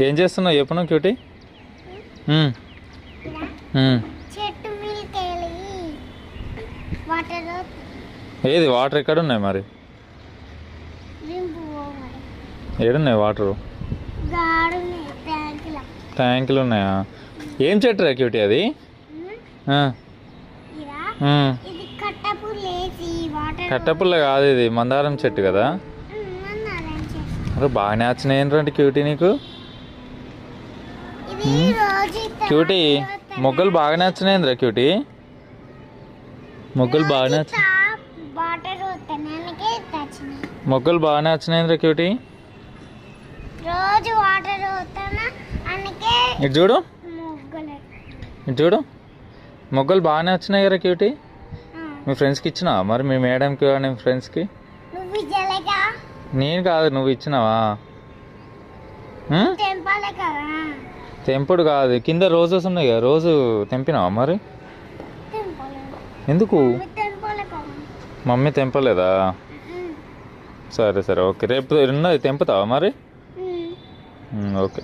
ఏం చేస్తున్నావు చెప్పు నువ్వు క్యూటీ. చెట్టు మీదకెళ్ళి వాటర్ ఏది వాటర్ ఎక్కడ ఉన్నాయి మరి? రింపు పోవాలి. ఏడున్నాయి వాటరు? గాడున్నాయి ట్యాంకులో. ట్యాంకులు ఉన్నాయా? ఏం చెట్టు రా క్యూటీ అది? ఇది కట్టపుల్లేసి వాటర్. కట్టపుల్ల కాదు, ఇది మందారం చెట్టు కదా. అరే బాగానే వచ్చినాయి ఏంటంటే క్యూటీ నీకు. క్యూటీ మొగ్గలు బాగానే వచ్చినాయిందిరా క్యూటీ. మొగ్గలు బాగానే మొగ్గలు బాగానే వచ్చినాయిందిరా క్యూటీ. రోజు వాటర్ అందుకే ఇటు చూడు, ఇటు చూడు, మొగ్గలు బాగానే వచ్చినాయి కదా క్యూటీ. మీ ఫ్రెండ్స్కి ఇచ్చినావా మరి? మీ మేడంకి కానీ ఫ్రెండ్స్కి? నేను కాదు, నువ్వు ఇచ్చినావా? తెంపుడు కాదు, కింద రోజెస్ ఉన్నాయి కదా, రోజు తెంపినావా మరి? ఎందుకు? మమ్మీ తెంపలేదా? సరే సరే ఓకే, రేపు ఉన్నది తెంపుతావా మరి? ఓకే.